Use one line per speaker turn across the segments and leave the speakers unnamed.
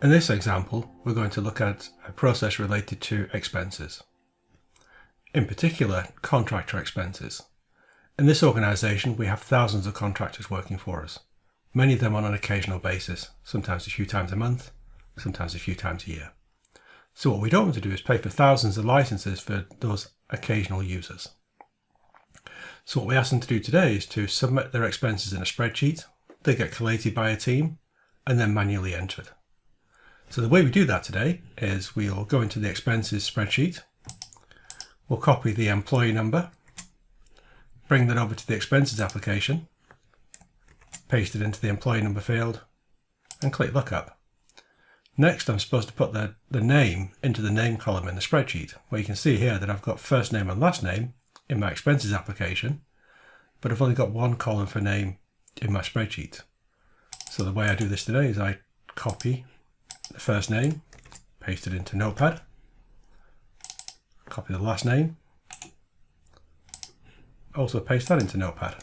In this example, we're going to look at a process related to expenses. In particular, contractor expenses. In this organisation, we have thousands of contractors working for us, many of them on an occasional basis, sometimes a few times a month, sometimes a few times a year. So what we don't want to do is pay for thousands of licenses for those occasional users. So what we ask them to do today is to submit their expenses in a spreadsheet. They get collated by a team and then manually entered. So the way we do that today is we'll go into the expenses spreadsheet. We'll copy the employee number, bring that over to the expenses application, paste it into the employee number field, and click lookup. Next, I'm supposed to put the name into the name column in the spreadsheet, where you can see here that I've got first name and last name in my expenses application, but I've only got one column for name in my spreadsheet. So the way I do this today is I copy the first name, paste it into Notepad, copy the last name, also paste that into Notepad,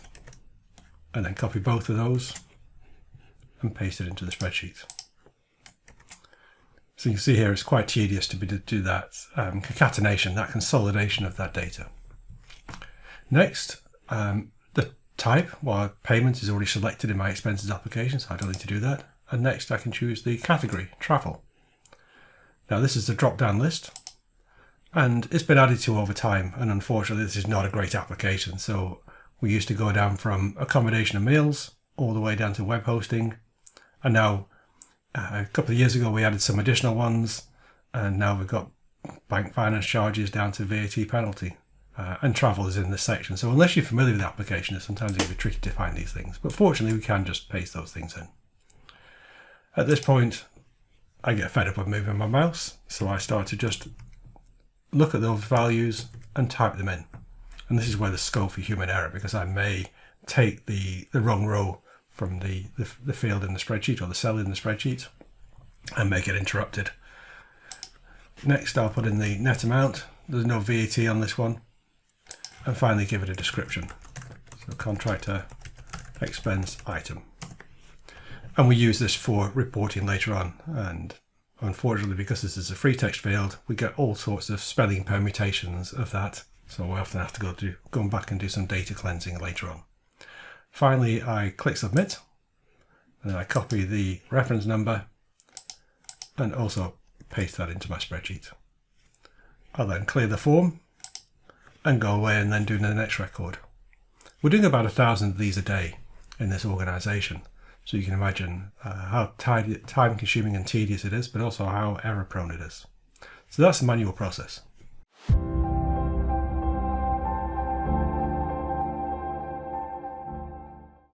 and then copy both of those and paste it into the spreadsheet. So you can see here it's quite tedious to do that concatenation, that consolidation of that data. Next, the type, well, payment is already selected in my expenses application, so I don't need to do that. And next I can choose the category, travel. Now this is the drop-down list, and it's been added to over time, and unfortunately this is not a great application. So we used to go down from accommodation and meals all the way down to web hosting, and now a couple of years ago we added some additional ones, and now we've got bank finance charges down to VAT penalty, and travel is in this section. So unless you're familiar with the application, sometimes it can be tricky to find these things, but fortunately we can just paste those things in. At this point, I get fed up with moving my mouse, so I start to just look at those values and type them in. And this is where the scope for human error, because I may take the wrong row from the field in the spreadsheet or the cell in the spreadsheet and make it interrupted. Next, I'll put in the net amount. There's no VAT on this one. And finally, give it a description. So contractor expense item. And we use this for reporting later on, and unfortunately because this is a free text field, we get all sorts of spelling permutations of that, so we often have to go back and do some data cleansing later on. Finally, I click submit, and then I copy the reference number and also paste that into my spreadsheet. I'll then clear the form and go away and then do the next record. We're doing about 1,000 of these a day in this organization. So you can imagine how time consuming and tedious it is, but also how error prone it is. So that's the manual process.